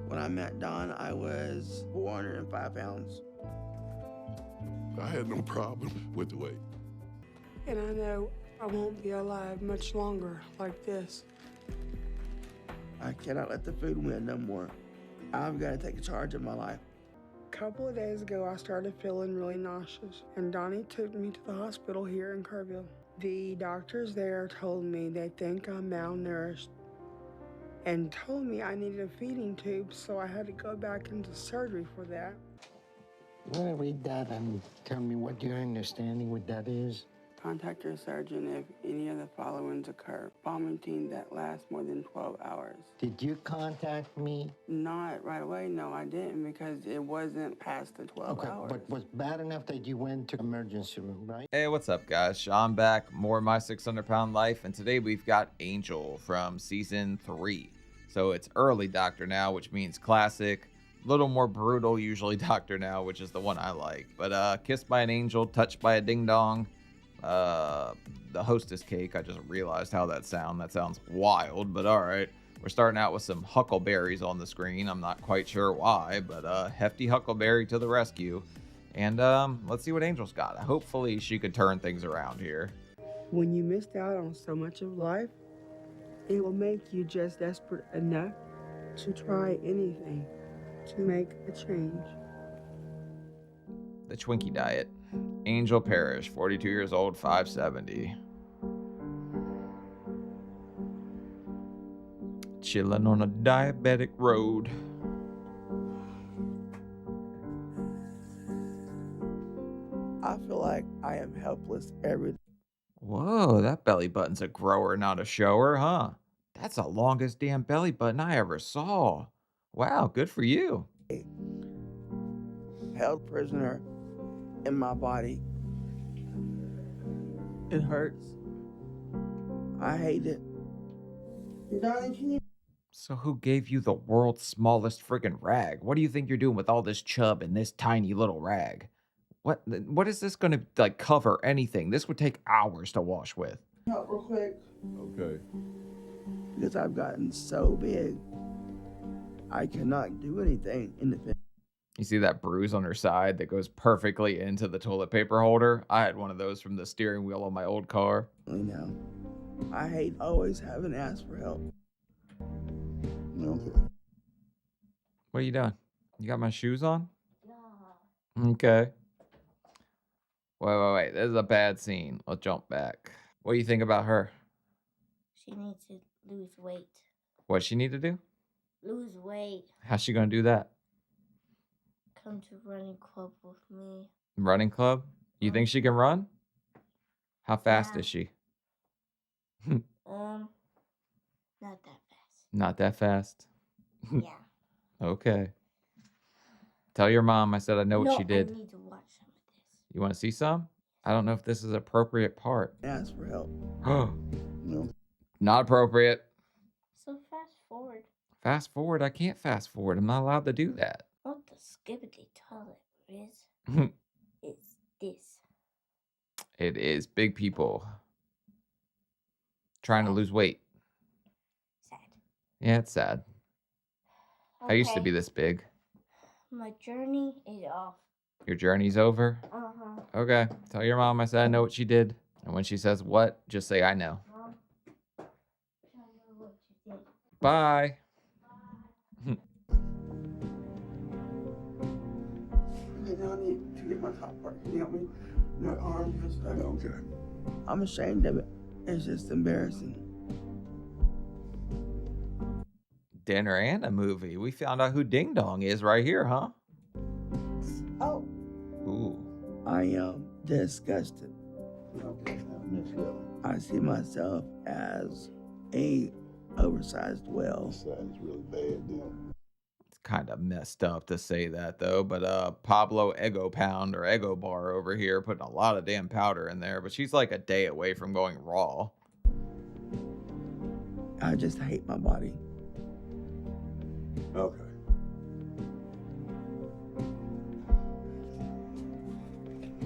When I met Don, I was 405 pounds. I had no problem with the weight. And I know I won't be alive much longer like this. I cannot let the food win no more. I've got to take charge of my life. A couple of days ago, I started feeling really nauseous, and Donnie took me to the hospital here in Kerrville. The doctors there told me they think I'm malnourished and told me I needed a feeding tube, so I had to go back into surgery for that. You want to read that and tell me what your understanding what that is? Contact your surgeon if any of the followings occur. Vomiting that lasts more than 12 hours. Did you contact me? Not right away, no, I didn't, because it wasn't past the 12 hours. But was bad enough that you went to emergency room, right? Hey, what's up, guys? Sean back, more of my 600-pound life, and today we've got Angel from season 3. So it's early Doctor Now, which means classic. A little more brutal, usually Doctor Now, which is the one I like. But Kissed by an Angel, Touched by a Ding Dong. The Hostess Cake, I just realized how that sounds wild, but all right. We're starting out with some huckleberries on the screen. I'm not quite sure why, but hefty huckleberry to the rescue. And let's see what Angel's got. Hopefully she could turn things around here. When you missed out on so much of life, it will make you just desperate enough to try anything to make a change. The Twinkie diet. Angel Parrish, 42 years old, 570. Chilling on a diabetic road. I feel like I am helpless every day. Whoa, that belly button's a grower, not a shower, huh? That's the longest damn belly button I ever saw. Wow, good for you. Held prisoner in my body. It hurts. I hate it. Darling, can you? So who gave you the world's smallest friggin' rag? What do you think you're doing with all this chub in this tiny little rag? What is this gonna like cover anything? This would take hours to wash with. Help real quick. Okay. Because I've gotten so big, I cannot do anything independently. You see that bruise on her side that goes perfectly into the toilet paper holder? I had one of those from the steering wheel on my old car. Now, I hate always having to ask for help. Okay. What are you doing? You got my shoes on? Yeah. Okay. Wait. This is a bad scene. Let's jump back. What do you think about her? She needs to lose weight. What she need to do? Lose weight. How's she gonna do that? Come to running club with me. Running club? You think she can run? How fast Yeah. is she? Not that fast. Not that fast. Yeah. Okay. Tell your mom I said I know what she did. I need to watch some of this. You want to see some? I don't know if this is an appropriate part. Ask for help. No. Not appropriate. So fast forward. Fast forward? I can't fast forward. I'm not allowed to do that. Not the skibbity toilet, Riz. It's this. It is big people trying to lose weight. Sad. Yeah, it's sad. I used to Okay. be this big. My journey is off. Your journey's over? Uh-huh. Okay. Tell your mom I said I know what she did. And when she says what, just say I know. Mom, I know what you did. Bye. I need to get my top part. Can you help me? My arm just. Okay. I'm ashamed of it. It's just embarrassing. Dinner and a movie. We found out who Ding Dong is right here, huh? Oh. Ooh. I am disgusted. Okay. Next level. I see myself as a oversized whale. This side is really bad, dude. It's kind of messed up to say that though, but Pablo Ego Pound or Ego Bar over here putting a lot of damn powder in there, but she's like a day away from going raw. I just hate my body. Okay.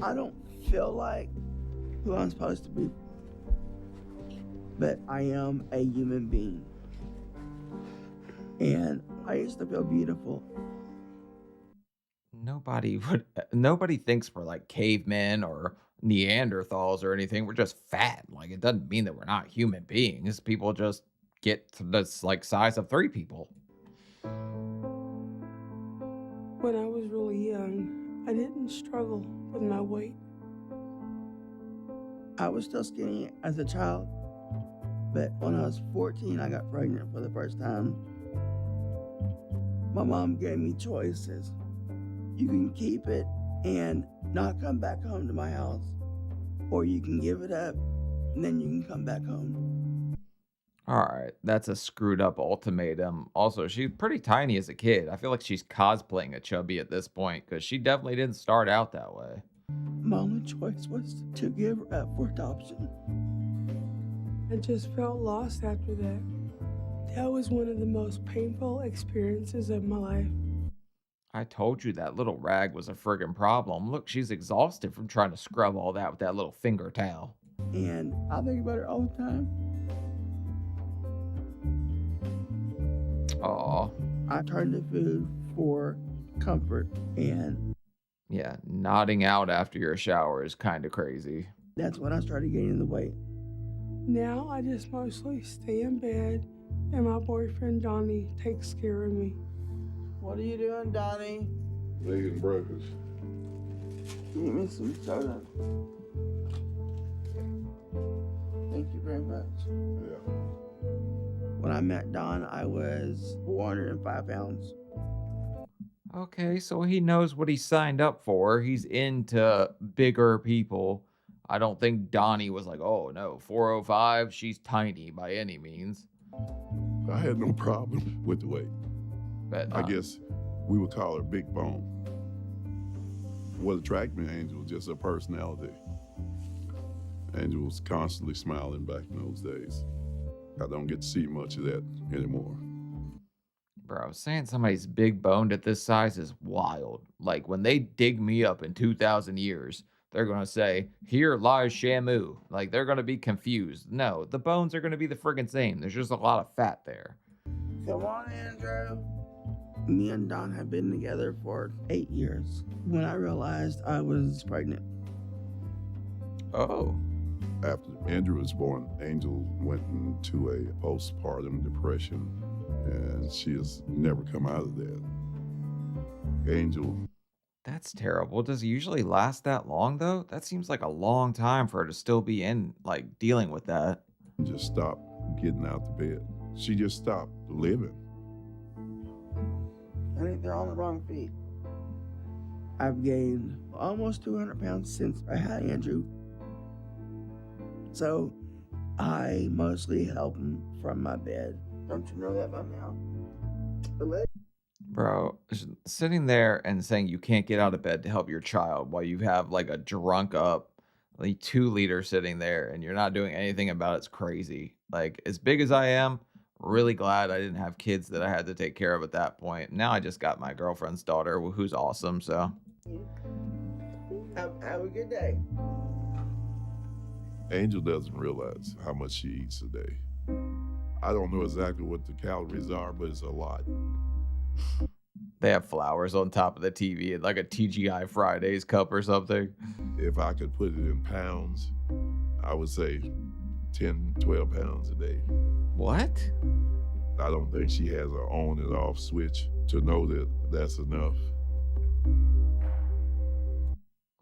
I don't feel like who I'm supposed to be, but I am a human being. And I used to feel beautiful. Nobody thinks we're like cavemen or Neanderthals or anything. We're just fat. Like it doesn't mean that we're not human beings. People just get to this like size of 3 people. When I was really young, I didn't struggle with my weight. I was still skinny as a child, but when I was 14, I got pregnant for the first time. My mom gave me choices. You can keep it and not come back home to my house, or you can give it up and then you can come back home. All right, that's a screwed up ultimatum. Also, she's pretty tiny as a kid. I feel like she's cosplaying a chubby at this point because she definitely didn't start out that way. My only choice was to give her up for adoption. I just felt lost after that. That was one of the most painful experiences of my life. I told you that little rag was a friggin' problem. Look, she's exhausted from trying to scrub all that with that little finger towel. And I think about her all the time. Aw. I turn to food for comfort, and Yeah, nodding out after your shower is kind of crazy. that's when I started gaining the weight. Now I just mostly stay in bed and my boyfriend Donnie takes care of me. What are you doing, Donnie? Making breakfast. Give me some soda. Thank you very much. Yeah. When I met Don, I was 405 pounds. Okay, so he knows what he signed up for. He's into bigger people. I don't think Donnie was like, oh no, 405, she's tiny by any means. I had no problem with the weight. But I guess we would call her big bone. What attracted me to Angel was just her personality. Angel was constantly smiling back in those days. I don't get to see much of that anymore. bro, saying somebody's big boned at this size is wild. Like when they dig me up in 2,000 years, they're going to say, here lies Shamu. Like they're going to be confused. No, the bones are going to be the friggin' same. There's just a lot of fat there. Come on, Andrew. Me and Don have been together for 8 years when I realized I was pregnant. Oh. After Andrew was born, Angel went into a postpartum depression, and she has never come out of that. Angel, That's terrible. Does it usually last that long, though? That seems like a long time for her to still be in, like, dealing with that. just stopped getting out the bed. She just stopped living. I think they're on the wrong feet. I've gained almost 200 pounds since I had Andrew. So I mostly help him from my bed. Don't you know that by now? Bro, sitting there and saying you can't get out of bed to help your child while you have, like, a drunk up, like, 2-liter sitting there and you're not doing anything about it's crazy. Like, as big as I am, really glad I didn't have kids that I had to take care of at that point. Now I just got my girlfriend's daughter, who's awesome, so. Have a good day. Angel doesn't realize how much she eats a day. I don't know exactly what the calories are, but it's a lot. They have flowers on top of the TV and like a TGI Fridays cup or something. If I could put it in pounds, I would say 10, 12 pounds a day. What? I don't think she has an on and off switch to know that that's enough.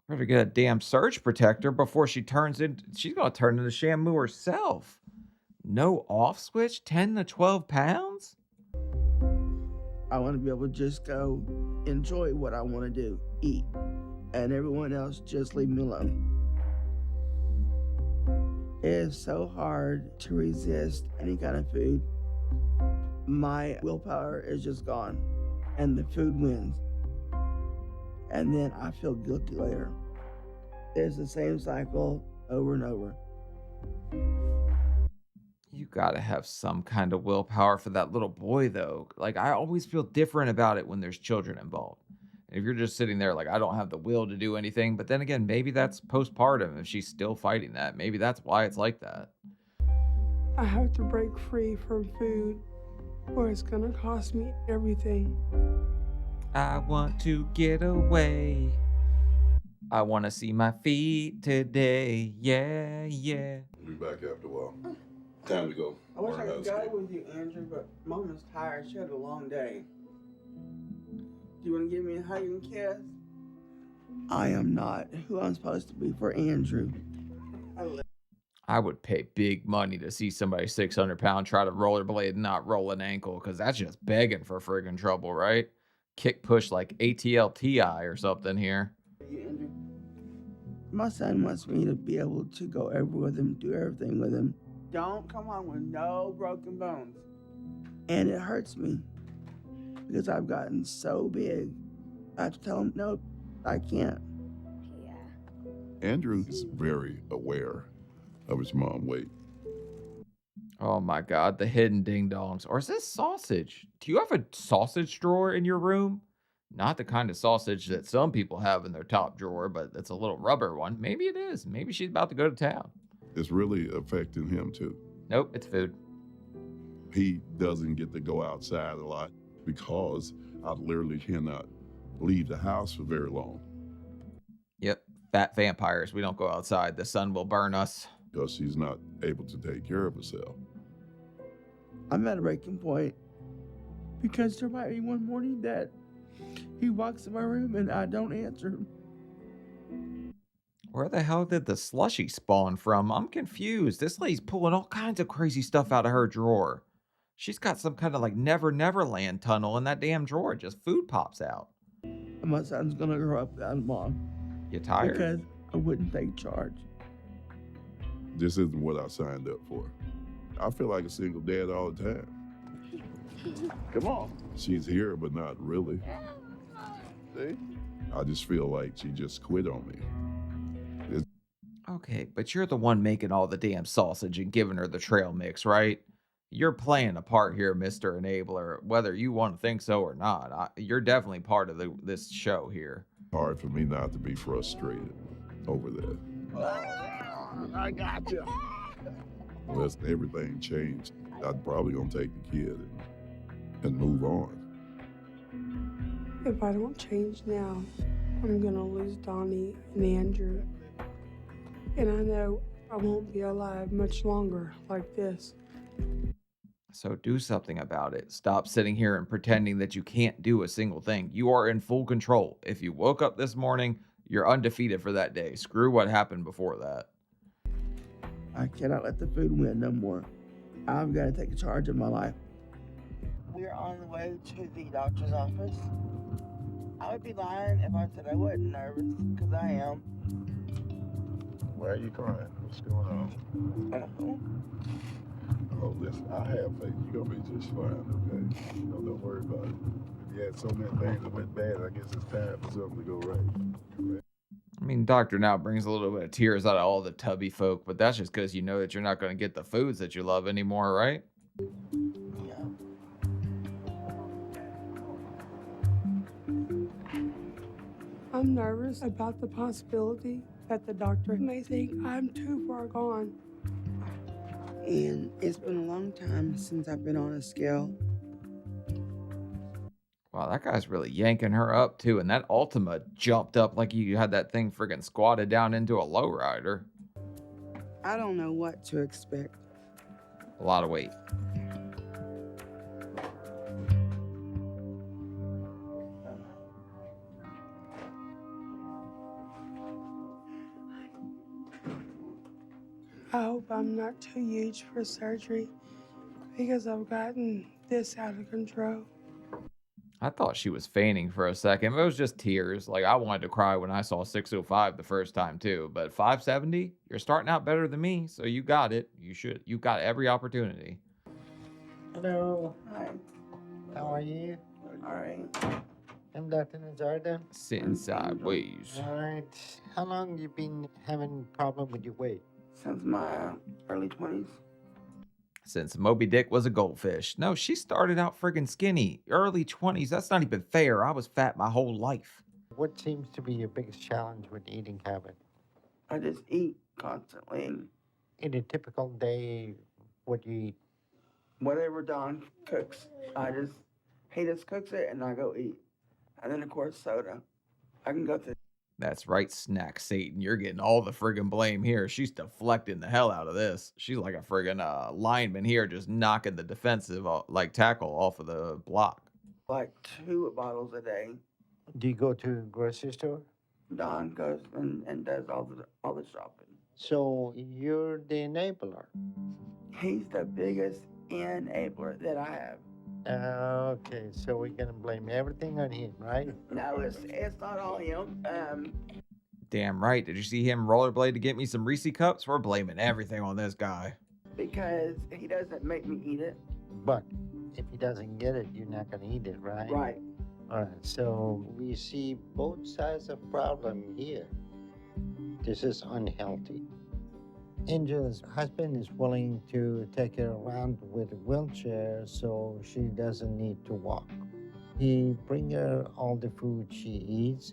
Better get a damn surge protector before she turns into. She's gonna turn into Shamu herself. No off switch, 10 to 12 pounds? I want to be able to just go enjoy what I want to do, eat, and everyone else just leave me alone. It is so hard to resist any kind of food. My willpower is just gone, and the food wins. And then I feel guilty later. It's the same cycle over and over. You gotta have some kind of willpower for that little boy, though. Like, I always feel different about it when there's children involved. And if you're just sitting there like, I don't have the will to do anything, but then again, maybe that's postpartum. If she's still fighting that, maybe that's why it's like that. I have to break free from food or it's gonna cost me everything. I want to get away. I want to see my feet today. Yeah, yeah. We'll be back after a while. Time to go. I wish I Learn how to could go skate. with you, Andrew, but Mom is tired. She had a long day. Do you want to give me a hug and kiss? I am not who I'm supposed to be for Andrew. I would pay big money to see somebody 600 pound try to rollerblade and not roll an ankle, because that's just begging for friggin' trouble, right? Kick push like ATLTI or something here. Andrew. My son wants me to be able to go everywhere with him, do everything with him. Don't come home with no broken bones. And it hurts me because I've gotten so big. I have to tell him, no, I can't. Yeah. Andrew is very aware of his mom weight. Oh my God, the hidden ding dongs. Or is this sausage? Do you have a sausage drawer in your room? Not the kind of sausage that some people have in their top drawer, but it's a little rubber one. Maybe it is. Maybe she's about to go to town. It's really affecting him too. Nope, it's food. He doesn't get to go outside a lot because I literally cannot leave the house for very long Yep, fat vampires. We don't go outside. The sun will burn us. because she's not able to take care of herself. I'm at a breaking point because there might be one morning that he walks in my room and I don't answer him. Where the hell did the slushy spawn from? I'm confused. This lady's pulling all kinds of crazy stuff out of her drawer. She's got some kind of like Never Neverland tunnel in that damn drawer. Just food pops out. And my son's gonna grow up without a mom You tired? because I wouldn't take charge. This isn't what I signed up for. I feel like a single dad all the time. Come on. She's here, but not really. See? I just feel like she just quit on me. Okay, but you're the one making all the damn sausage and giving her the trail mix, right? You're playing a part here, Mr. Enabler, whether you want to think so or not. You're definitely part of this show here. Hard for me not to be frustrated over that. I got you. Unless everything changed, I'd probably gonna take the kid and move on. If I don't change now, I'm gonna lose Donnie and Andrew. And I know I won't be alive much longer like this. So do something about it. Stop sitting here and pretending that you can't do a single thing. You are in full control. If you woke up this morning, you're undefeated for that day. Screw what happened before that. I cannot let the food win no more. I've got to take charge of my life. We're on the way to the doctor's office. I would be lying if I said I wasn't nervous, because I am. Why are you crying? What's going on? Oh, listen, I have faith. You're gonna be just fine, okay? Don't worry about it. If you had so many things that went bad, I guess it's time for something to go right. I mean, Doctor now brings a little bit of tears out of all the tubby folk, but that's just because you know that you're not going to get the foods that you love anymore, right? Yeah. I'm nervous about the possibility that the doctor may think I'm too far gone. And it's been a long time since I've been on a scale. Wow, that guy's really yanking her up too, and that Ultima jumped up like you had that thing friggin' squatted down into a lowrider. I don't know what to expect. A lot of weight. I hope I'm not too huge for surgery because I've gotten this out of control. I thought she was feigning for a second. It was just tears. Like, I wanted to cry when I saw 605 the first time too. But 570, you're starting out better than me, so you got it. You've got every opportunity. Hello. Hi. How are you? All right. I'm Dr. Nazarda. Sitting sideways. All right. How long you been having problem with your weight? Since my early 20s. Since Moby Dick was a goldfish. No, she started out friggin' skinny. Early 20s. That's not even fair. I was fat my whole life. What seems to be your biggest challenge with eating habit? I just eat constantly. In a typical day, what do you eat? Whatever Don cooks, he just cooks it and I go eat. And then, of course, soda. I can go through. That's right, Snack Satan. You're getting all the friggin' blame here. She's deflecting the hell out of this. She's like a friggin' lineman here, just knocking the defensive tackle off of the block. Like 2 bottles a day. Do you go to a grocery store? Don goes and does all the shopping. So you're the enabler. He's the biggest enabler that I have. Okay, so we're gonna blame everything on him, right? No, it's not all him. Damn right. Did you see him rollerblade to get me some Reese cups? We're blaming everything on this guy. Because he doesn't make me eat it. But if he doesn't get it, you're not gonna eat it, right? Right. All right, so we see both sides of problem here. This is unhealthy. Angel's husband is willing to take her around with a wheelchair so she doesn't need to walk. He brings her all the food she eats.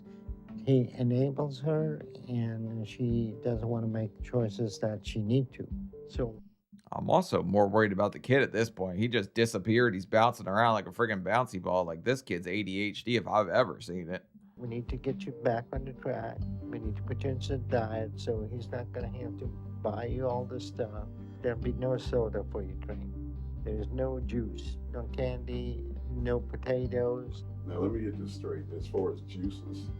He enables her, and she doesn't want to make choices that she need to. So I'm also more worried about the kid at this point. He just disappeared. He's bouncing around like a friggin' bouncy ball. Like, this kid's ADHD if I've ever seen it. we need to get you back on the track. We need to put you into the diet so he's not going to have to buy you all this stuff. There'll be no soda for you to drink. There's no juice, no candy, no potatoes. Now let me get this straight. As far as juices,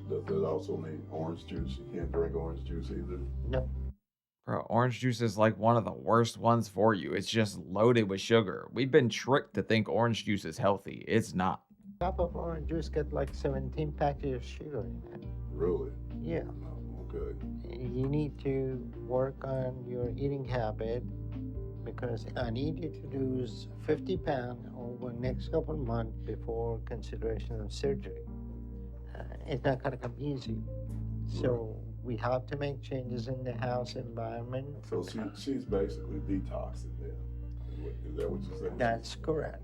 does that also mean orange juice? You can't drink orange juice either? No. Bro, orange juice is like one of the worst ones for you. It's just loaded with sugar. We've been tricked to think orange juice is healthy. It's not. Cup of orange juice got like 17 packets of sugar in it. Really? Yeah. Oh, okay. You need to work on your eating habit because I need you to lose 50 pounds over the next couple of months before consideration of surgery. It's not going to come easy. So we have to make changes in the house environment. So she's basically detoxing then. Is that what you're saying? That's correct.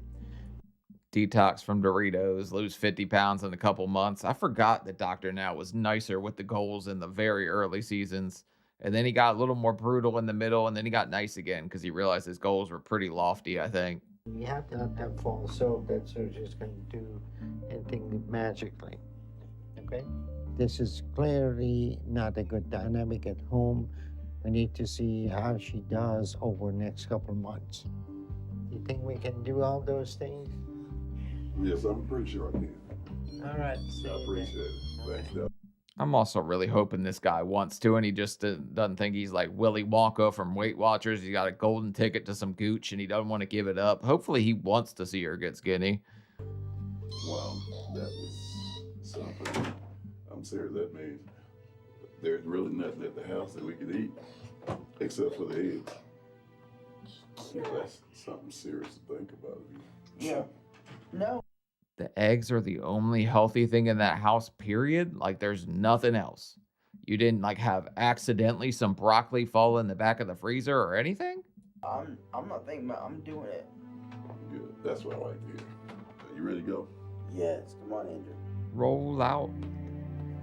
Detox from Doritos, lose 50 pounds in a couple months. I forgot that Dr. Now was nicer with the goals in the very early seasons. And then he got a little more brutal in the middle, and then he got nice again because he realized his goals were pretty lofty, I think. You have to not have false hope that surgery is going to do anything magically. Okay? This is clearly not a good dynamic at home. We need to see how she does over the next couple of months. You think we can do all those things? Yes, I'm pretty sure I can. All right. I appreciate it. Thanks, Doc. I'm also really hoping this guy wants to, and he just doesn't think he's like Willy Wonka from Weight Watchers. He got a golden ticket to some gooch, and he doesn't want to give it up. Hopefully, he wants to see her get skinny. Wow, that was something. I'm serious. That means there's really nothing at the house that we could eat except for the eggs. Yeah, that's something serious to think about. Yeah. No. The eggs are the only healthy thing in that house, period. Like, there's nothing else. You didn't, like, have accidentally some broccoli fall in the back of the freezer or anything? I'm not thinking about it. I'm doing it. Good. That's what I like to hear. Are you ready to go? Yes. Come on, Andrew. Roll out.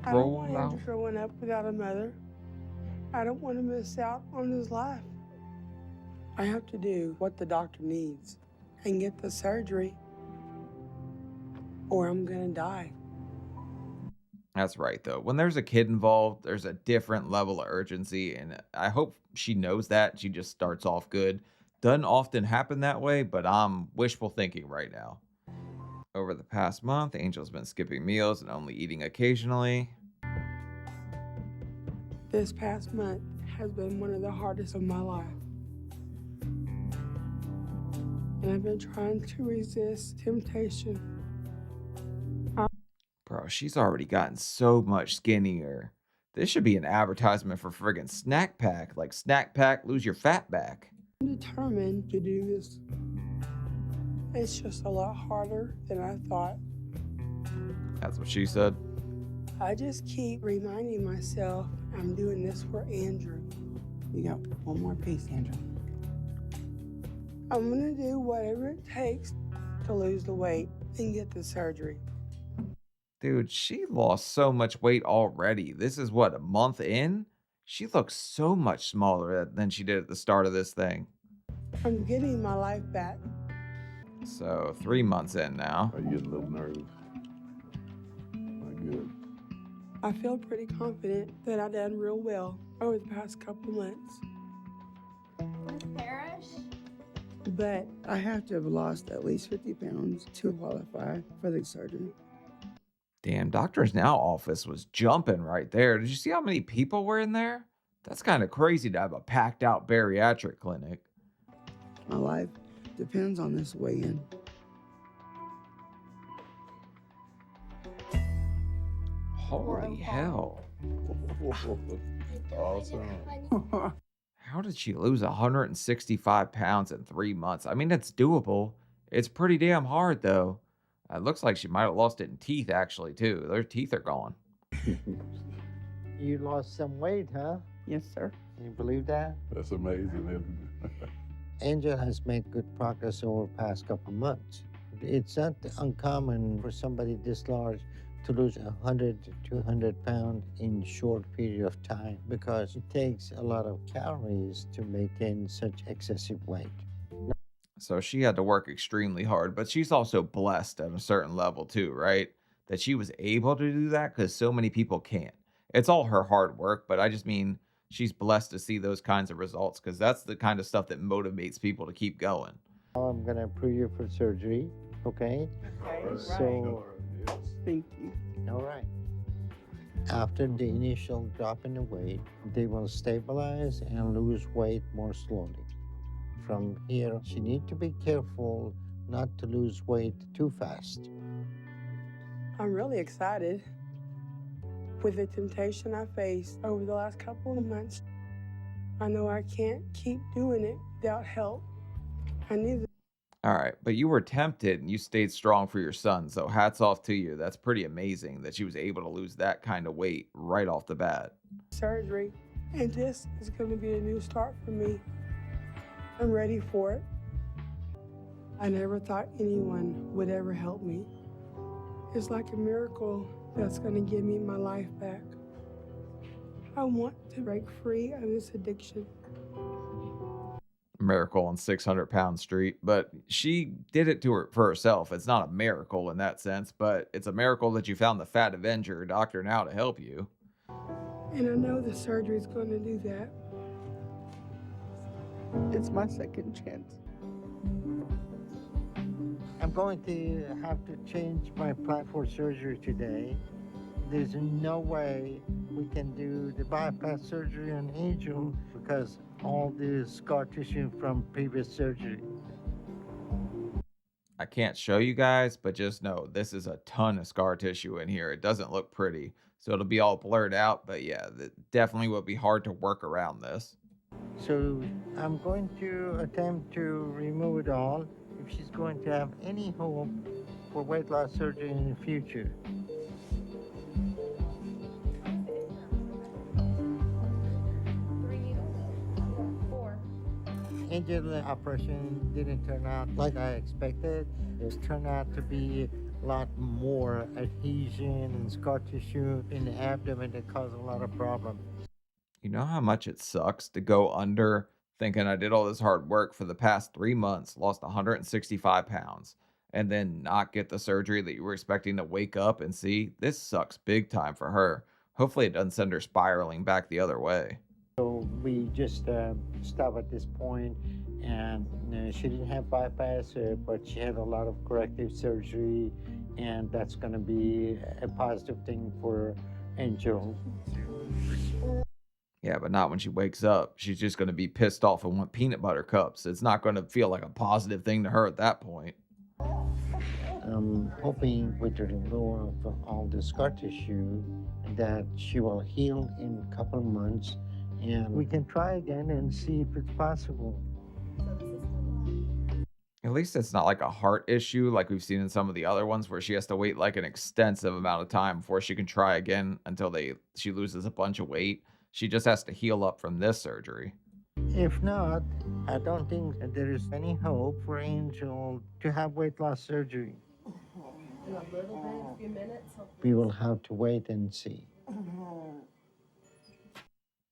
I don't Roll want out. Andrew growing up without a mother. I don't want to miss out on his life. I have to do what the doctor needs and get the surgery, or I'm gonna die. That's right, though. When there's a kid involved, there's a different level of urgency, and I hope she knows that. She just starts off good. Doesn't often happen that way, but I'm wishful thinking right now. Over the past month, Angel's been skipping meals and only eating occasionally. This past month has been one of the hardest of my life. And I've been trying to resist temptation. Bro, she's already gotten so much skinnier. This should be an advertisement for friggin' Snack Pack. Like, Snack Pack, lose your fat back. I'm determined to do this. It's just a lot harder than I thought. That's what she said. I just keep reminding myself I'm doing this for Andrew. You got one more piece, Andrew. I'm gonna do whatever it takes to lose the weight and get the surgery. Dude, she lost so much weight already. This is what, a month in? She looks so much smaller than she did at the start of this thing. I'm getting my life back. So 3 months in now. Are you getting a little nervous? Not good. I feel pretty confident that I've done real well over the past couple months. Parrish? But I have to have lost at least 50 pounds to qualify for the surgery. Damn, Doctor's Now office was jumping right there. Did you see how many people were in there? That's kind of crazy to have a packed out bariatric clinic. My life depends on this weigh-in. Holy hell. Awesome. How did she lose 165 pounds in 3 months? I mean, it's doable. It's pretty damn hard, though. It looks like she might have lost it in teeth, actually, too. Their teeth are gone. You lost some weight, huh? Yes, sir. Can you believe that? That's amazing, isn't it? Angel has made good progress over the past couple months. It's not uncommon for somebody this large to lose 100 to 200 pounds in a short period of time because it takes a lot of calories to maintain such excessive weight. So she had to work extremely hard, but she's also blessed at a certain level, too, right? That she was able to do that because so many people can't. It's all her hard work, but I just mean she's blessed to see those kinds of results because that's the kind of stuff that motivates people to keep going. Now I'm going to approve you for surgery, okay? Okay, So, Yes. Thank you. all right. After the initial drop in the weight, they will stabilize and lose weight more slowly. From here, she needs to be careful not to lose weight too fast. I'm really excited. With the temptation I faced over the last couple of months, I know I can't keep doing it without help. I need the All right, but you were tempted and you stayed strong for your son, so hats off to you. That's pretty amazing that she was able to lose that kind of weight right off the bat. surgery, and this is going to be a new start for me. I'm ready for it. I never thought anyone would ever help me. It's like a miracle that's going to give me my life back. I want to break free of this addiction. Miracle on 600-pound street, but she did it for herself. It's not a miracle in that sense, but it's a miracle that you found the Fat Avenger Doctor Now to help you. And I know the surgery is going to do that. It's my second chance. I'm going to have to change my plan for surgery today. There's no way we can do the bypass surgery on Angel because all the scar tissue from previous surgery. I can't show you guys, but just know this is a ton of scar tissue in here. It doesn't look pretty, so it'll be all blurred out, but yeah, it definitely would be hard to work around this. So I'm going to attempt to remove it all if she's going to have any hope for weight loss surgery in the future. Angel operation didn't turn out like I expected. It turned out to be a lot more adhesion and scar tissue in the abdomen that caused a lot of problems. You know how much it sucks to go under thinking I did all this hard work for the past 3 months, lost 165 pounds, and then not get the surgery that you were expecting to wake up and see? This sucks big time for her. Hopefully, it doesn't send her spiraling back the other way. So we just stopped at this point, and she didn't have bypass, but she had a lot of corrective surgery, and that's going to be a positive thing for Angel. Yeah, but not when she wakes up. She's just going to be pissed off and want peanut butter cups. It's not going to feel like a positive thing to her at that point. I'm hoping with the removal of all the scar tissue that she will heal in a couple of months, and we can try again and see if it's possible. At least it's not like a heart issue like we've seen in some of the other ones where she has to wait like an extensive amount of time before she can try again until she loses a bunch of weight. She just has to heal up from this surgery. If not, I don't think that there is any hope for Angel to have weight loss surgery. We will have to wait and see.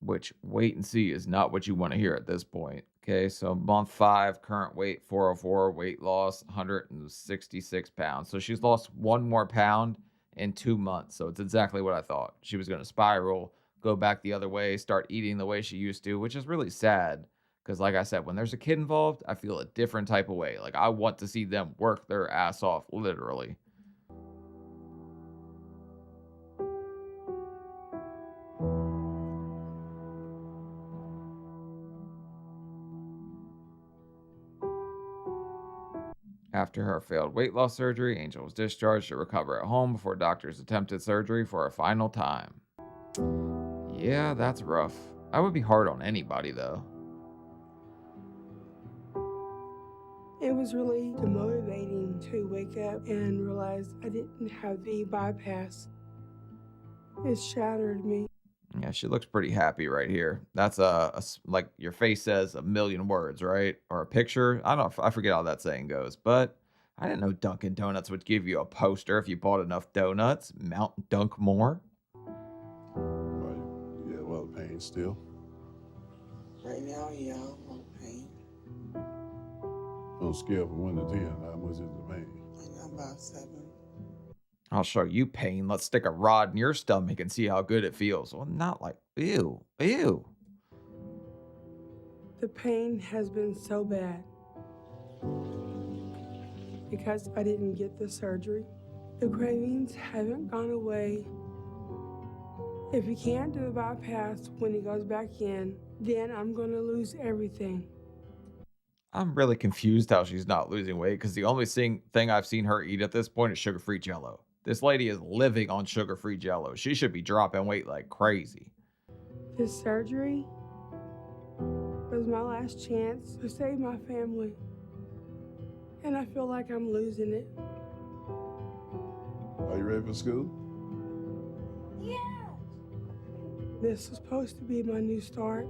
which wait and see is not what you want to hear at this point. Okay, so month 5, current weight 404, weight loss 166 pounds. So she's lost 1 more pound in 2 months. So it's exactly what I thought. She was going to spiral, go back the other way, start eating the way she used to, which is really sad. Because, like I said, when there's a kid involved, I feel a different type of way. Like, I want to see them work their ass off, literally. After her failed weight loss surgery, Angel was discharged to recover at home before doctors attempted surgery for a final time. Yeah, that's rough. I would be hard on anybody, though. It was really demotivating to wake up and realize I didn't have the bypass. It shattered me. Yeah, she looks pretty happy right here. That's like your face says a million words, right? Or a picture. I don't know. I forget how that saying goes, but I didn't know Dunkin' Donuts would give you a poster if you bought enough donuts. Mount Dunk more. Right. Yeah, well, pain still. Right now, yeah, I'm in pain. On a scale from 1 to 10, how much is the pain? I'm about 7. I'll show you pain. Let's stick a rod in your stomach and see how good it feels. Well, not like, ew, ew. The pain has been so bad because I didn't get the surgery. The cravings haven't gone away. If he can't do the bypass when he goes back in, then I'm going to lose everything. I'm really confused how she's not losing weight because the only thing I've seen her eat at this point is sugar-free Jell-O. This lady is living on sugar-free Jell-O. She should be dropping weight like crazy. This surgery was my last chance to save my family, and I feel like I'm losing it. Are you ready for school? Yeah. This is supposed to be my new start.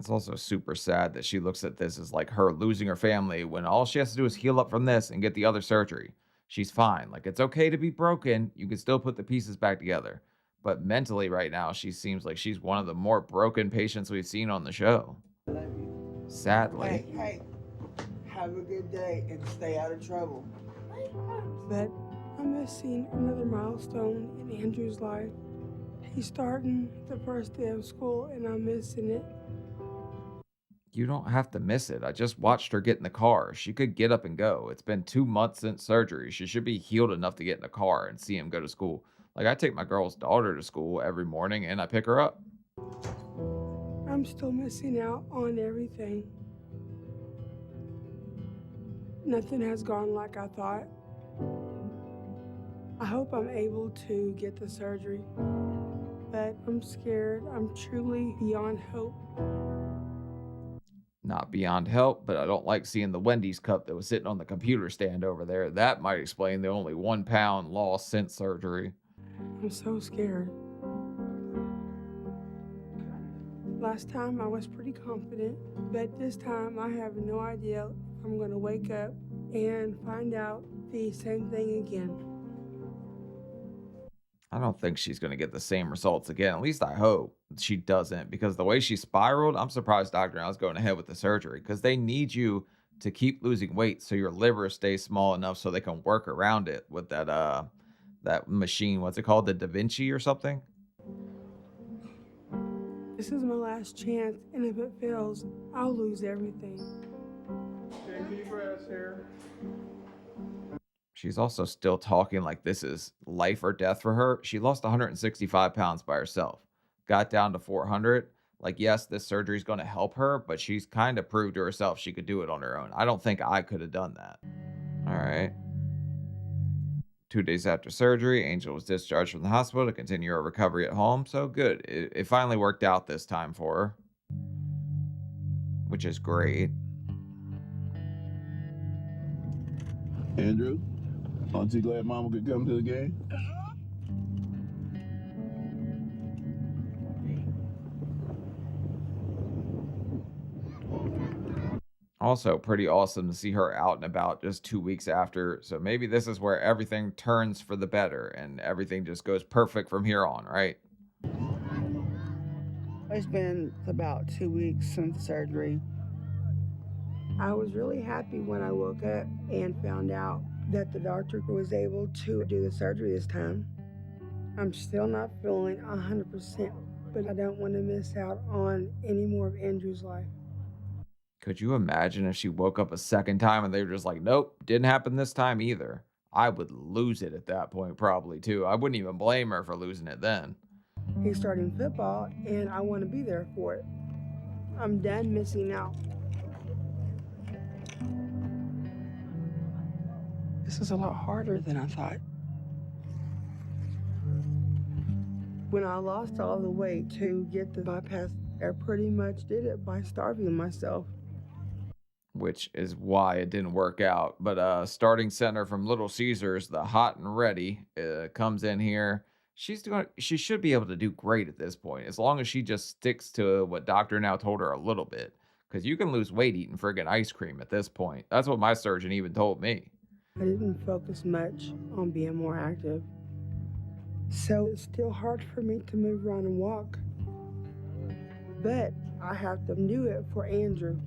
It's also super sad that she looks at this as like her losing her family when all she has to do is heal up from this and get the other surgery. She's fine. Like, it's okay to be broken. You can still put the pieces back together. But mentally right now, she seems like she's one of the more broken patients we've seen on the show. I love you. Sadly. Hey, have a good day and stay out of trouble. But I'm missing another milestone in Andrew's life. He's starting the first day of school, and I'm missing it. You don't have to miss it. I just watched her get in the car. She could get up and go. It's been 2 months since surgery. She should be healed enough to get in the car and see him go to school. Like, I take my girl's daughter to school every morning and I pick her up. I'm still missing out on everything. Nothing has gone like I thought. I hope I'm able to get the surgery, but I'm scared. I'm truly beyond hope. Not beyond help, but I don't like seeing the Wendy's cup that was sitting on the computer stand over there. That might explain the only 1 pound loss since surgery. I'm so scared. Last time I was pretty confident, but this time I have no idea if I'm going to wake up and find out the same thing again. I don't think she's going to get the same results again. At least I hope she doesn't, because the way she spiraled, I'm surprised Dr. Al's going ahead with the surgery, because they need you to keep losing weight so your liver stays small enough so they can work around it with that machine. What's it called? The Da Vinci or something? This is my last chance, and if it fails, I'll lose everything. Take deep breaths here. She's also still talking like this is life or death for her. She lost 165 pounds by herself, got down to 400. Like, yes, this surgery is going to help her, but she's kind of proved to herself she could do it on her own. I don't think I could have done that. All right. 2 days after surgery, Angel was discharged from the hospital to continue her recovery at home. So good. It finally worked out this time for her, which is great. Andrew, aren't you glad Mama could come to the game? Also, pretty awesome to see her out and about just 2 weeks after. So maybe this is where everything turns for the better and everything just goes perfect from here on, right? It's been about 2 weeks since surgery. I was really happy when I woke up and found out that the doctor was able to do the surgery this time. I'm still not feeling 100%, but I don't want to miss out on any more of Andrew's life. Could you imagine if she woke up a second time and they were just like, nope, didn't happen this time either? I would lose it at that point, probably too. I wouldn't even blame her for losing it then. He's starting football, and I want to be there for it. I'm done missing out. This is a lot harder than I thought. When I lost all the weight to get the bypass, I pretty much did it by starving myself. Which is why it didn't work out. But starting center from Little Caesars, the hot and ready, comes in here. She should be able to do great at this point, as long as she just sticks to what doctor now told her a little bit. Because you can lose weight eating friggin' ice cream at this point. That's what my surgeon even told me. I didn't focus much on being more active. So it's still hard for me to move around and walk. But I have to do it for Andrew.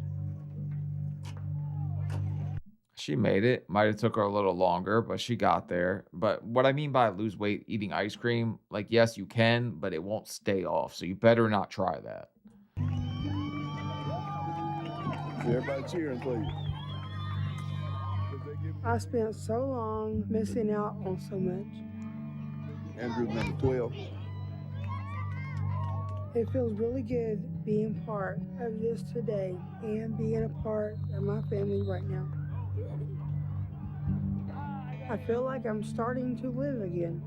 She made it. Might have took her a little longer, but she got there. But what I mean by lose weight eating ice cream, like, yes, you can, but it won't stay off. So you better not try that. Everybody cheering for you. I spent so long missing out on so much. Andrew's number 12. It feels really good being part of this today and being a part of my family right now. I feel like I'm starting to live again.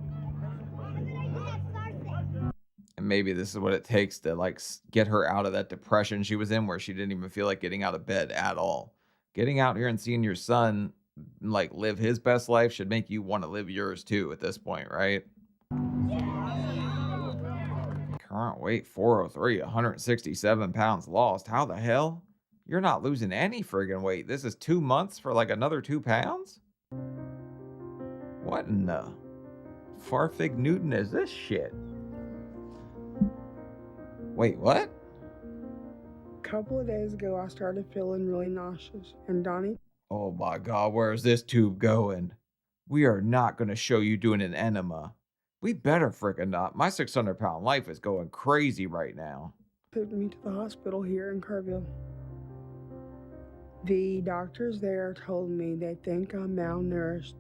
And maybe this is what it takes to like get her out of that depression she was in, where she didn't even feel like getting out of bed at all. Getting out here and seeing your son like live his best life should make you want to live yours too at this point, right? Current weight 403, 167 pounds lost. How the hell? You're not losing any friggin' weight. This is 2 months for like another 2 pounds? What in the Farfig Newton is this shit? Wait, what? A couple of days ago, I started feeling really nauseous, and Donnie. Oh my God, where is this tube going? We are not going to show you doing an enema. We better frickin' not. My 600-pound life is going crazy right now. Took me to the hospital here in Kerrville. The doctors there told me they think I'm malnourished.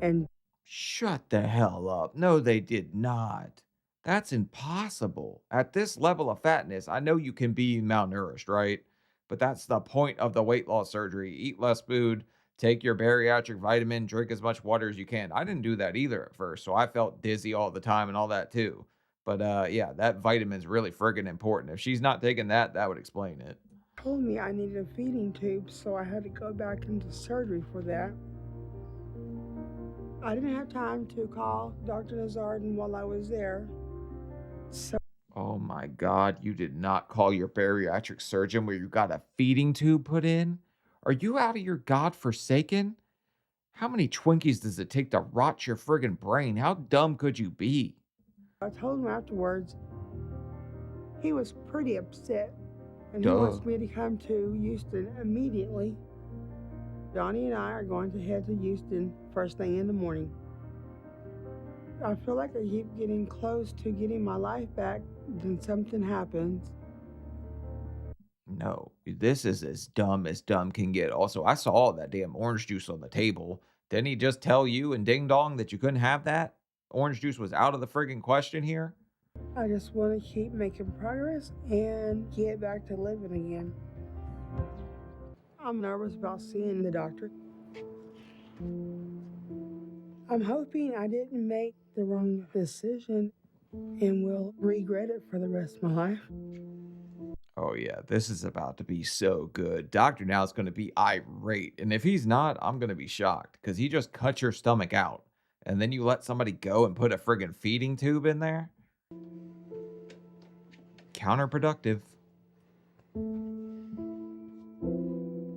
And shut the hell up. No, they did not. That's impossible. At this level of fatness, I know you can be malnourished, right? But that's the point of the weight loss surgery. Eat less food, take your bariatric vitamin, drink as much water as you can. I didn't do that either at first, so I felt dizzy all the time and all that too. But yeah, that vitamin's really friggin' important. If she's not taking that, that would explain it. Told me I needed a feeding tube, so I had to go back into surgery for that. I didn't have time to call Dr. Nazardin while I was there. So oh my God, you did not call your bariatric surgeon where you got a feeding tube put in? Are you out of your godforsaken? How many Twinkies does it take to rot your friggin' brain? How dumb could you be? I told him afterwards. He was pretty upset, and Duh. He wants me to come to Houston immediately. Donnie and I are going to head to Houston first thing in the morning. I feel like I keep getting close to getting my life back, then something happens. No, this is as dumb can get. Also, I saw all that damn orange juice on the table. Didn't he just tell you and Ding Dong that you couldn't have that? Orange juice was out of the friggin' question here? I just want to keep making progress and get back to living again. I'm nervous about seeing the doctor. I'm hoping I didn't make the wrong decision and will regret it for the rest of my life. Oh yeah, this is about to be so good. Dr. Now is going to be irate. And if he's not, I'm going to be shocked because he just cut your stomach out. And then you let somebody go and put a friggin' feeding tube in there? Counterproductive.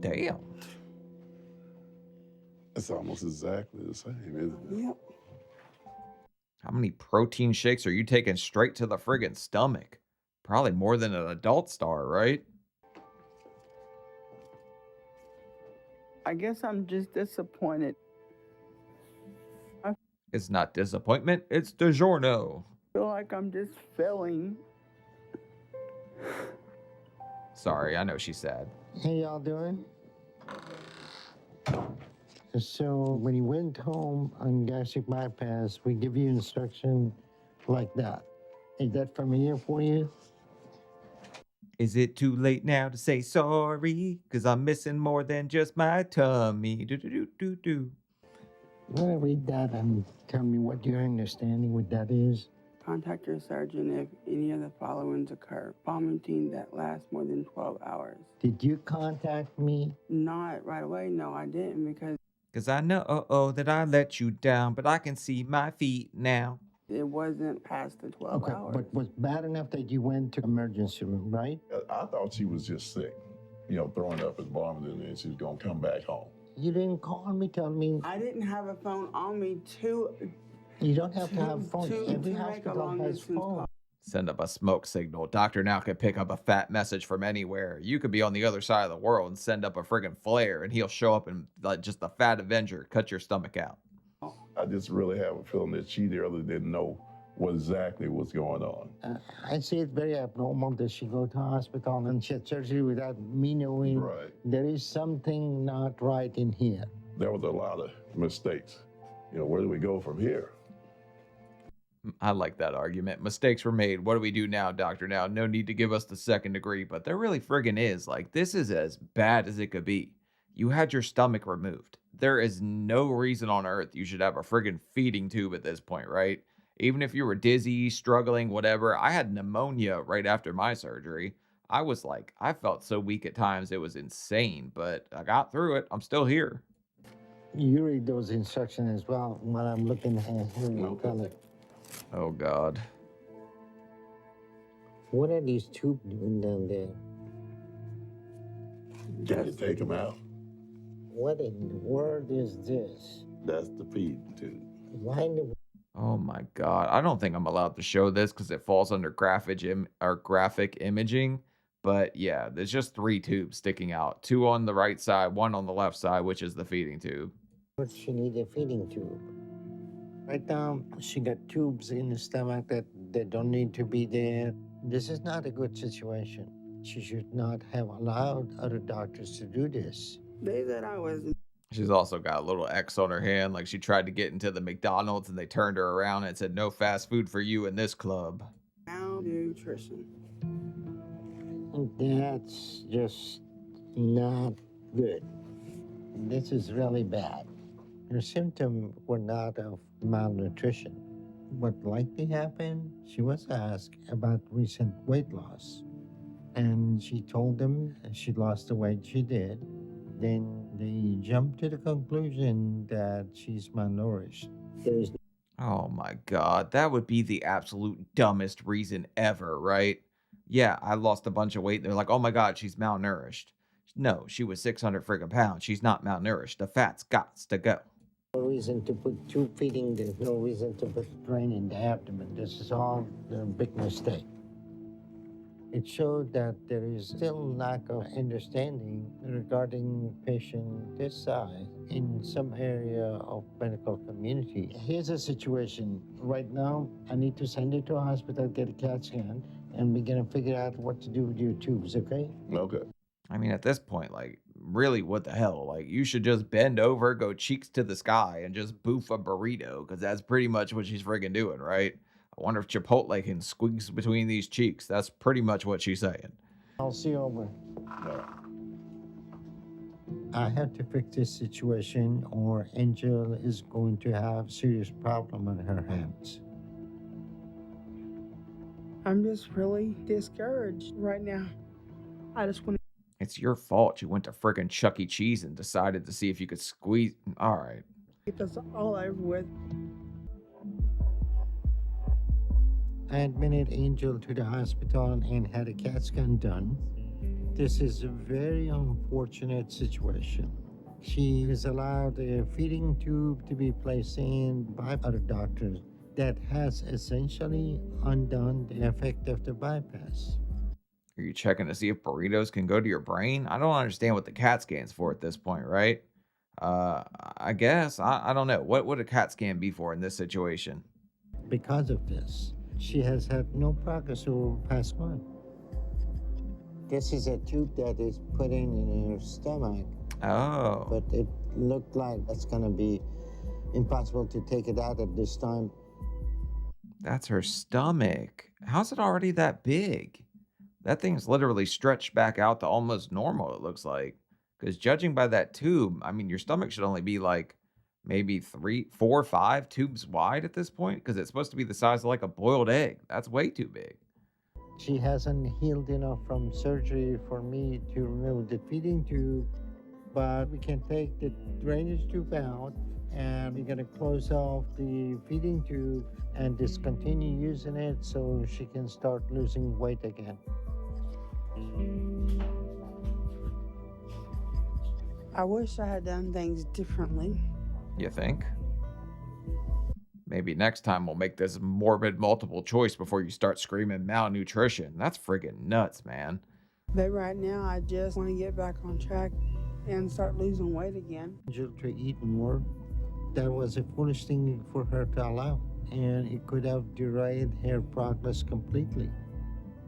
Damn. It's almost exactly the same, isn't it? Yep. How many protein shakes are you taking straight to the friggin' stomach? Probably more than an adult star, right? I guess I'm just disappointed. I It's not disappointment, it's DiGiorno. feel like I'm just failing. Sorry, I know she's sad. How y'all doing? So when you went home on gastric bypass, we give you instruction like that. Is that familiar for you? Is it too late now to say sorry? Cause I'm missing more than just my tummy. Do do do do do. You want to read that and tell me what your understanding with that is? Contact your surgeon if any of the followings occur. Vomiting that lasts more than 12 hours. Did you contact me? Not right away, no, I didn't, because Cause I know that I let you down, but I can see my feet now. it wasn't past the 12 Okay, hours. but was bad enough that you went to emergency room, right? I thought she was just sick, throwing up and vomiting, and she was going to come back home. You didn't call me, tell me. I didn't have a phone on me to You don't have to have a phone. to Every make a hospital long has distance phone. call. Send up a smoke signal. Doctor now can pick up a fat message from anywhere. You could be on the other side of the world and send up a friggin' flare, and he'll show up and like just the fat Avenger, cut your stomach out. I just really have a feeling that she really didn't know what exactly was going on. I see it very abnormal that she go to hospital and she had surgery without me knowing. Right. There is something not right in here. There was a lot of mistakes. Where do we go from here? I like that argument. Mistakes were made. What do we do now, doctor? Now, no need to give us the second degree, but there really friggin' is. Like, this is as bad as it could be. You had your stomach removed. There is no reason on earth you should have a friggin' feeding tube at this point, right? Even if you were dizzy, struggling, whatever. I had pneumonia right after my surgery. I felt so weak at times, it was insane, but I got through it. I'm still here. You read those instructions as well when I'm looking at here. Okay. Oh, God. What are these tubes doing down there? Can you take them out? What in the world is this? That's the feeding tube. Why in the Oh my God. I don't think I'm allowed to show this because it falls under graphic imaging. But yeah, there's just 3 tubes sticking out. 2 on the right side, 1 on the left side, which is the feeding tube. world she need a feeding tube? Right now, she got tubes in the stomach that they don't need to be there. This is not a good situation. She should not have allowed other doctors to do this. They said I was She's also got a little X on her hand, like she tried to get into the McDonald's and they turned her around and said, "No fast food for you in this club." malnutrition. That's just not good. This is really bad. Her symptoms were not of malnutrition. What likely happened, she was asked about recent weight loss. And she told them she lost the weight she did. Then they jumped to the conclusion that she's malnourished. There's Oh my God. That would be the absolute dumbest reason ever, right? Yeah, I lost a bunch of weight. They're like, "Oh my God, she's malnourished." No, she was 600 friggin' pounds. She's not malnourished. The fat's gots to go. no reason to put tube feeding. There's no reason to put drain in the abdomen. This is all a big mistake. It showed that there is still lack of understanding regarding patient this size in some area of medical community. Here's a situation. Right now, I need to send you to a hospital, get a CAT scan, and we're gonna figure out what to do with your tubes, okay? Okay. I mean, at this point, like, really, what the hell? Like, you should just bend over, go cheeks to the sky, and just boof a burrito, because that's pretty much what she's friggin' doing, right? I wonder if Chipotle can squeeze between these cheeks. That's pretty much what she's saying. I'll see you over. No. I have to fix this situation or Angel is going to have serious problem on her hands. I'm just really discouraged right now. I just want It's your fault you went to friggin' Chuck E. Cheese and decided to see if you could squeeze. All right. to get this all over with. I admitted Angel to the hospital and had a CAT scan done. This is a very unfortunate situation. She is allowed a feeding tube to be placed in by other doctors, that has essentially undone the effect of the bypass. Are you checking to see if burritos can go to your brain? I don't understand what the CAT scan's for at this point, right? I guess. I don't know. What would a CAT scan be for in this situation? Because of this, she has had no progress over the past month. This is a tube that is put in her stomach, Oh, but it looked like it's going to be impossible to take it out at this time. that's her stomach. How's it already that big? That thing's literally stretched back out to almost normal, it looks like. Because judging by that tube, I mean, your stomach should only be like maybe 3, 4, 5 tubes wide at this point because it's supposed to be the size of like a boiled egg. That's way too big. She hasn't healed enough from surgery for me to remove the feeding tube, but we can take the drainage tube out and we're going to close off the feeding tube and discontinue using it so she can start losing weight again. I wish I had done things differently. You think? Maybe next time we'll make this morbid multiple choice before you start screaming malnutrition. That's friggin' nuts, man. But right now, I just want to get back on track and start losing weight again. Angel to eat more, that was a foolish thing for her to allow, and it could have derailed her progress completely.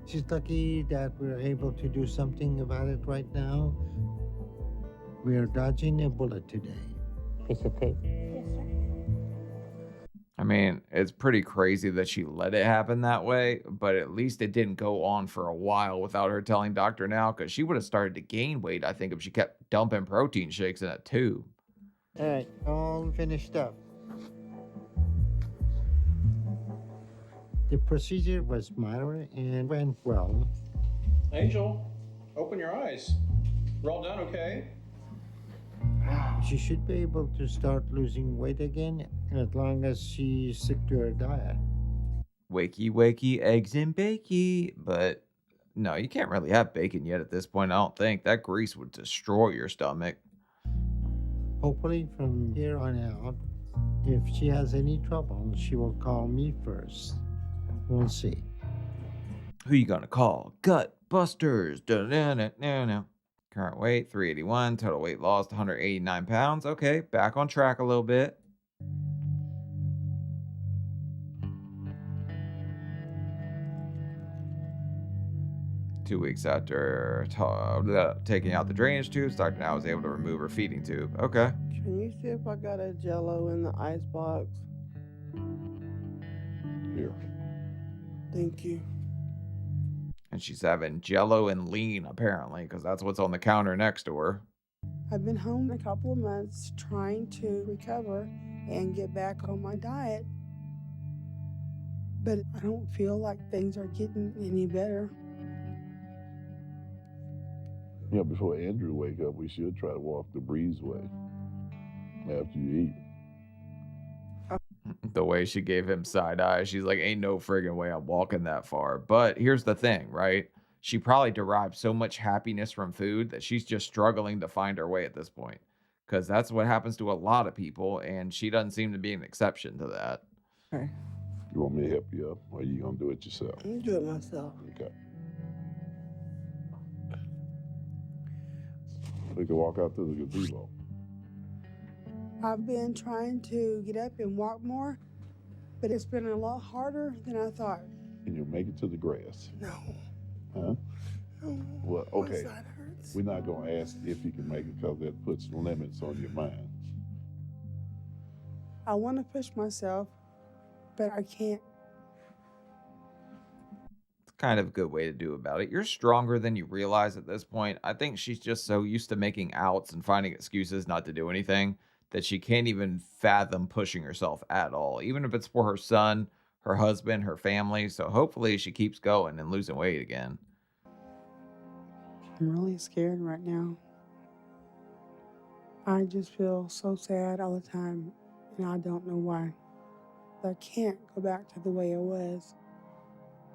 She's lucky that we're able to do something about it right now. We are dodging a bullet today. Piece of tape. Yes, sir. I mean, it's pretty crazy that she let it happen that way, but at least it didn't go on for a while without her telling Dr. Now, because she would have started to gain weight, I think, if she kept dumping protein shakes in a tube. All right, all finished up. The procedure was minor and went well. Angel, open your eyes. We're all done, okay? She should be able to start losing weight again as long as she stick to her diet. Wakey, wakey, eggs and bakey. But no, you can't really have bacon yet at this point, I don't think. That grease would destroy your stomach. Hopefully from here on out, if she has any trouble, she will call me first. We'll see. Who you gonna call? Gut Busters. Da-da-da-da-da. Current weight, 381. Total weight lost, 189 pounds. Okay, back on track a little bit. Two weeks after taking out the drainage tubes, Dr. Now was able to remove her feeding tube. Okay. Can you see if I got a Jello in the ice box? Here. Thank you. And she's having Jello and lean, apparently, because that's what's on the counter next to her. I've been home a couple of months trying to recover and get back on my diet, but I don't feel like things are getting any better. You know, before Andrew wake up, we should try to walk the breezeway after you eat. The way she gave him side eye, she's like, ain't no friggin' way I'm walking that far. But here's the thing, right? She probably derived so much happiness from food that she's just struggling to find her way at this point. Because that's what happens to a lot of people, and she doesn't seem to be an exception to that. Okay. You want me to help you up, or are you gonna do it yourself? I'm gonna do it myself. Okay. We can walk out to the gazebo. I've been trying to get up and walk more, but it's been a lot harder than I thought. And you'll make it to the grass. No. Huh? No. Well, My okay. side hurts. We're not gonna ask if you can make it because that puts limits on your mind. I want to push myself, but I can't. It's kind of a good way to do about it. You're stronger than you realize at this point. I think she's just so used to making outs and finding excuses not to do anything that she can't even fathom pushing herself at all, even if it's for her son, her husband, her family. So hopefully she keeps going and losing weight again. I'm really scared right now. I just feel so sad all the time, and I don't know why. I can't go back to the way it was.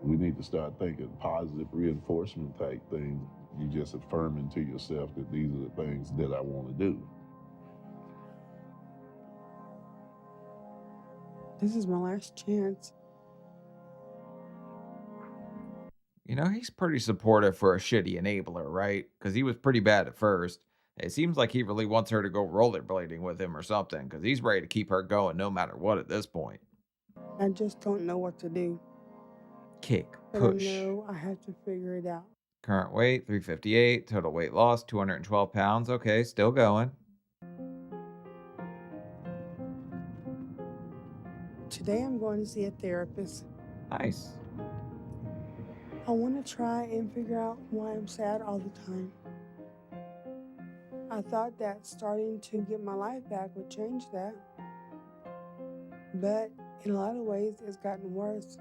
We need to start thinking positive reinforcement type things. You just affirming to yourself that these are the things that I want to do. This is my last chance. You know, he's pretty supportive for a shitty enabler, right? Because he was pretty bad at first. It seems like he really wants her to go rollerblading with him or something, because he's ready to keep her going no matter what at this point. I just don't know what to do. Kick, But I push. know I have to figure it out. Current weight, 358. Total weight loss, 212 pounds. Okay, still going. Today I'm going to see a therapist. Nice. I want to try and figure out why I'm sad all the time. I thought that starting to get my life back would change that. But in a lot of ways, it's gotten worse.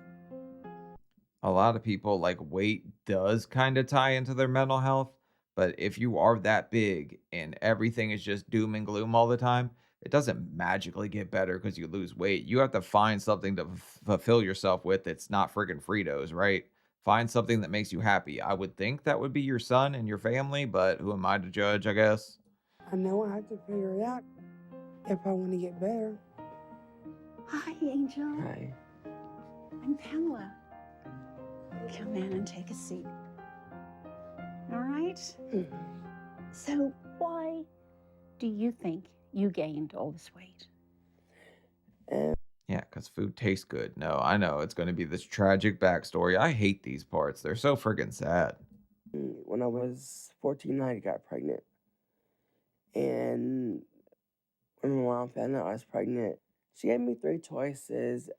A lot of people, like, weight does kind of tie into their mental health, but if you are that big and everything is just doom and gloom all the time, it doesn't magically get better because you lose weight. You have to find something to fulfill yourself with that's not friggin' Fritos, right? Find something that makes you happy. I would think that would be your son and your family, but who am I to judge, I guess? I know I have to figure it out if I want to get better. Hi, Angel. Hi. I'm Pamela. Come in and take a seat. All right? So, why do you think you gained all this weight? Yeah, because food tastes good. No, I know it's going to be this tragic backstory. I hate these parts. They're so friggin' sad. When I was 14, I got pregnant. And when my mom found out I was pregnant, she gave me 3 choices.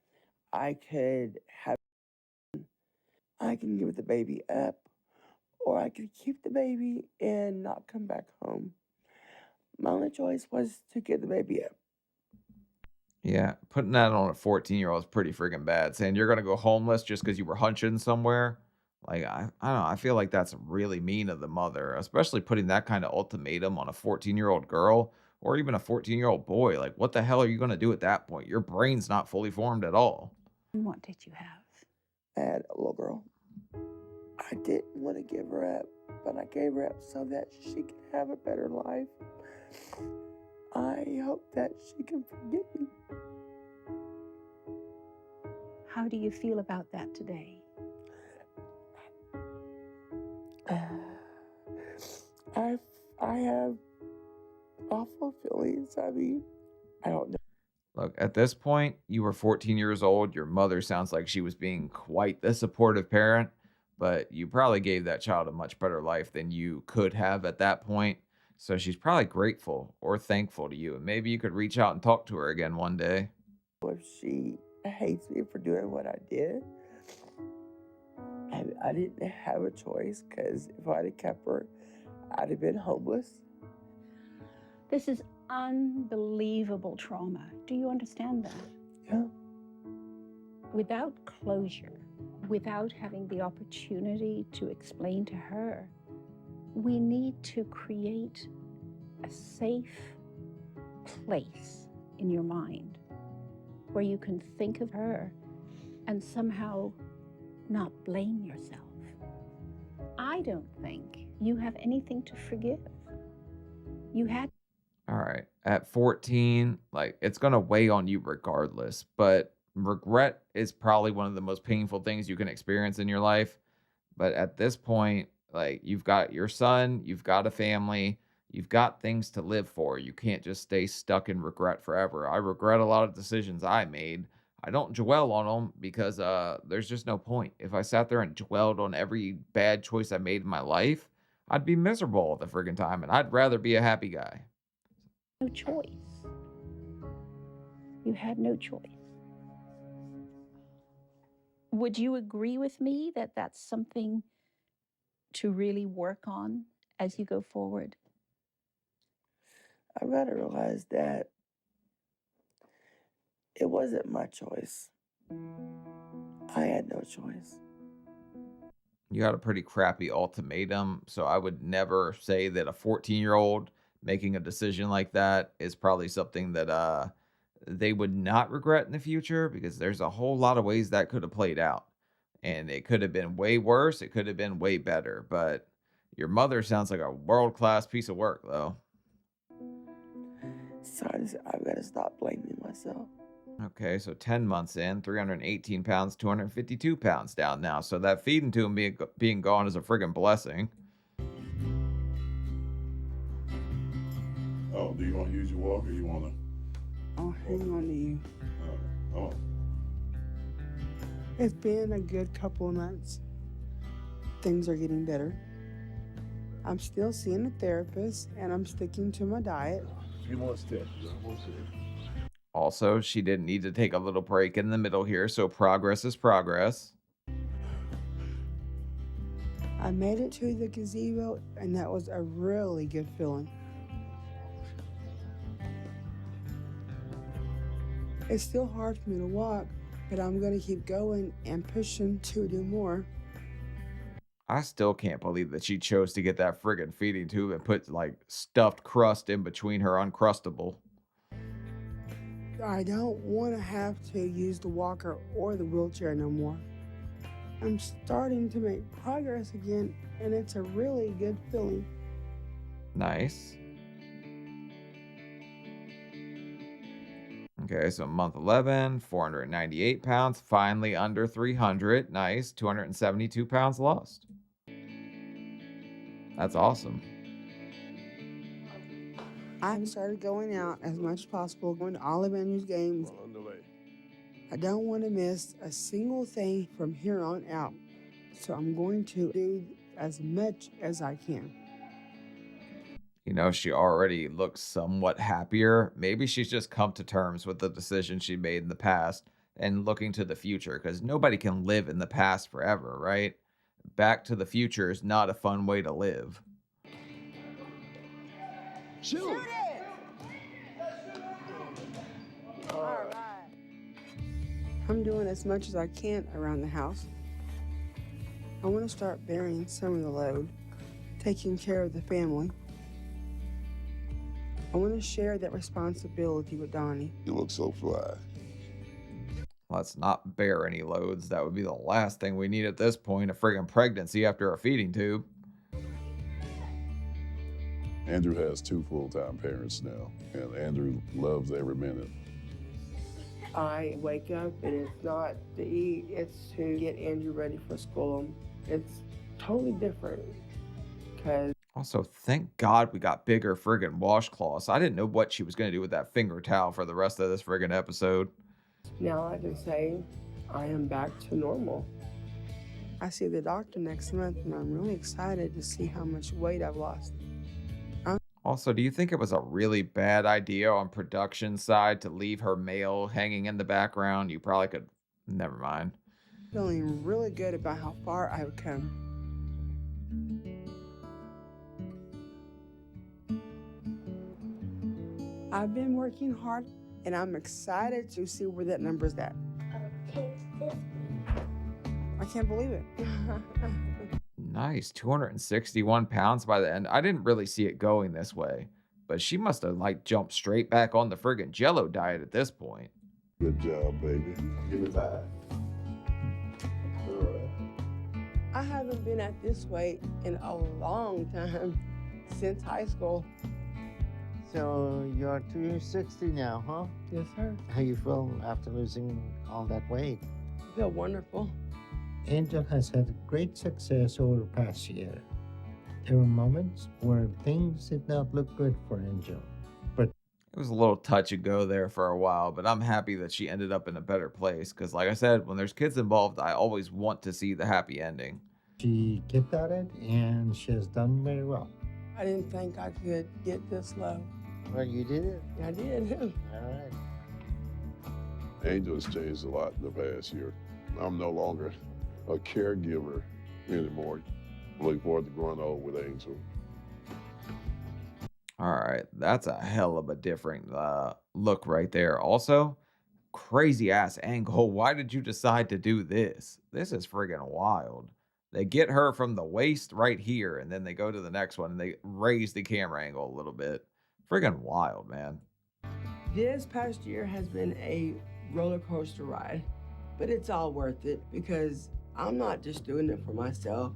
I can give the baby up, or I could keep the baby and not come back home. My only choice was to give the baby up. Yeah, putting that on a 14-year-old is pretty friggin' bad. Saying you're gonna go homeless just because you were hunching somewhere. Like, I don't know. I feel like that's really mean of the mother, especially putting that kind of ultimatum on a 14-year-old girl or even a 14-year-old boy. Like, what the hell are you gonna do at that point? Your brain's not fully formed at all. And what did you have? I had a little girl. I didn't want to give her up, but I gave her up so that she could have a better life. I hope that she can forgive me. How do you feel about that today? I have awful feelings. I mean, I don't know. Look, at this point, you were 14 years old. Your mother sounds like she was being quite the supportive parent, but you probably gave that child a much better life than you could have at that point. So she's probably grateful or thankful to you. And maybe you could reach out and talk to her again one day. If she hates me for doing what I did, I didn't have a choice, because if I'd have kept her, I'd have been homeless. This is unbelievable trauma. Do you understand that? Yeah. Without closure, without having the opportunity to explain to her, we need to create a safe place in your mind where you can think of her and somehow not blame yourself. I don't think you have anything to forgive. You had. All right. At 14, like, it's going to weigh on you regardless, but regret is probably one of the most painful things you can experience in your life. But at this point, like, you've got your son, you've got a family, you've got things to live for. You can't just stay stuck in regret forever. I regret a lot of decisions I made. I don't dwell on them because there's just no point. If I sat there and dwelled on every bad choice I made in my life, I'd be miserable all the friggin' time, and I'd rather be a happy guy. No choice. You had no choice. Would you agree with me that that's something to really work on as you go forward? I've got to realize that it wasn't my choice. I had no choice. You had a pretty crappy ultimatum, so I would never say that a 14-year-old making a decision like that is probably something that they would not regret in the future, because there's a whole lot of ways that could have played out. And it could have been way worse, it could have been way better, but your mother sounds like a world-class piece of work, though. So I've got to stop blaming myself. Okay, so 10 months in, 318 pounds, 252 pounds down now. So that feeding tube being gone is a friggin' blessing. Oh, do you want to use your walker or you want to? I'll hang on to you. Oh. It's been a good couple of months. Things are getting better. I'm still seeing a therapist and I'm sticking to my diet. A few more steps. Almost there. Also, she didn't need to take a little break in the middle here, so progress is progress. I made it to the gazebo and that was a really good feeling. It's still hard for me to walk, but I'm gonna keep going and pushing to do more. I still can't believe that she chose to get that friggin' feeding tube and put like stuffed crust in between her Uncrustable. I don't want to have to use the walker or the wheelchair no more. I'm starting to make progress again, and it's a really good feeling. Nice. Okay, so month 11, 498 pounds, finally under 300. Nice. 272 pounds lost. That's awesome. I've started going out as much as possible, going to all of Andrew's games. On the way. I don't want to miss a single thing from here on out, so I'm going to do as much as I can. You know, she already looks somewhat happier. Maybe she's just come to terms with the decision she made in the past and looking to the future, because nobody can live in the past forever, right? Back to the future is not a fun way to live. Shoot! All right. I'm doing as much as I can around the house. I want to start bearing some of the load, taking care of the family. I want to share that responsibility with Donnie. You look so fly. Let's not bear any loads. That would be the last thing we need at this point, a friggin' pregnancy after a feeding tube. Andrew has 2 full-time parents now, and Andrew loves every minute. I wake up and it's not to eat, it's to get Andrew ready for school. It's totally different because Also, thank God we got bigger friggin' washcloths. I didn't know what she was going to do with that finger towel for the rest of this friggin' episode. now I can say I am back to normal. I see the doctor next month and I'm really excited to see how much weight I've lost. Also, do you think it was a really bad idea on production side to leave her mail hanging in the background? You probably could. Never mind. Feeling really good about how far I've come. I've been working hard and I'm excited to see where that number's at. I can't believe it. Nice. 261 pounds by the end. I didn't really see it going this way, but she must have like jumped straight back on the friggin' Jello diet at this point. Good job, baby. Give it back. All right. I haven't been at this weight in a long time, since high school. So you're 260 now, huh? Yes, sir. How you feel after losing all that weight? I feel wonderful. Angel has had great success over the past year. There were moments where things did not look good for Angel, but It was a little touch and go there for a while, but I'm happy that she ended up in a better place because, like I said, when there's kids involved, I always want to see the happy ending. she kept at it and she has done very well. I didn't think I could get this low. Well, you did it. I did. All right. Angel has changed a lot in the past year. I'm no longer a caregiver anymore. Looking forward to growing old with Angel. All right, that's a hell of a different look right there. Also, crazy ass angle. Why did you decide to do this? This is friggin' wild. They get her from the waist right here, and then they go to the next one and they raise the camera angle a little bit. Friggin' wild, man. This past year has been a roller coaster ride, but it's all worth it because I'm not just doing it for myself,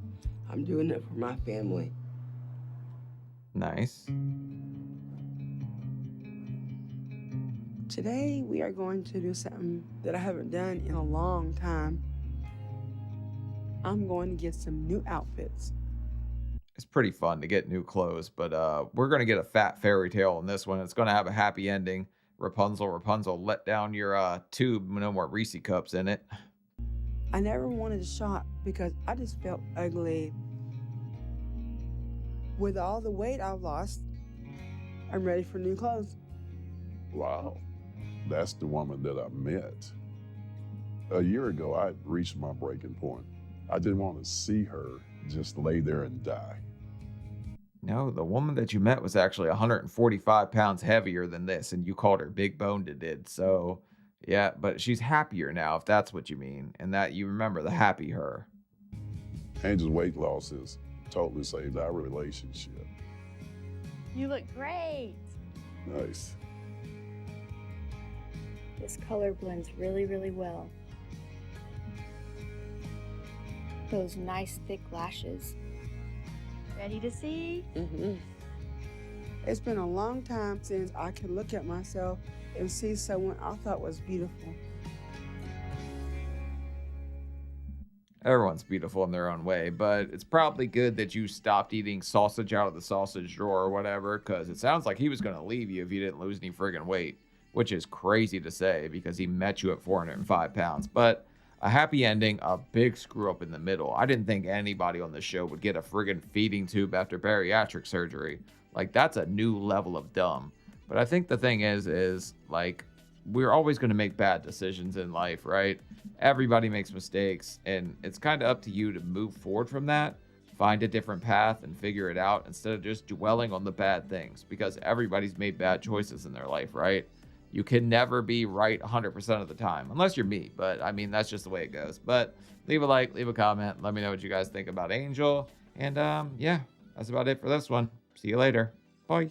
I'm doing it for my family. Nice. Today we are going to do something that I haven't done in a long time. I'm going to get some new outfits. It's pretty fun to get new clothes, but we're gonna get a fat fairy tale in this one. It's gonna have a happy ending. Rapunzel, let down your tube, no more Reese cups in it. I never wanted to shop because I just felt ugly. With all the weight I've lost, I'm ready for new clothes. Wow, that's the woman that I met. A year ago, I reached my breaking point. I didn't want to see her just lay there and die. No, the woman that you met was actually 145 pounds heavier than this, and you called her big boned it did. So, yeah, but she's happier now, if that's what you mean, and that you remember the happy her. Angel's weight loss has totally saved our relationship. You look great. Nice. This color blends really, really well. Those nice thick lashes. Ready to see? It's been a long time since I could look at myself and see someone I thought was beautiful. Everyone's beautiful in their own way, but it's probably good that you stopped eating sausage out of the sausage drawer or whatever, because it sounds like he was going to leave you if you didn't lose any friggin' weight, which is crazy to say because he met you at 405 pounds. But a happy ending, a big screw up in the middle. I didn't think anybody on the show would get a friggin' feeding tube after bariatric surgery. Like, that's a new level of dumb. But I think the thing is like, we're always going to make bad decisions in life, right? Everybody makes mistakes, and it's kind of up to you to move forward from that, find a different path, and figure it out instead of just dwelling on the bad things, because everybody's made bad choices in their life, right? You can never be right 100% of the time, unless you're me, but I mean, that's just the way it goes. But leave a like, leave a comment, let me know what you guys think about Angel, and yeah, that's about it for this one. See you later. Bye.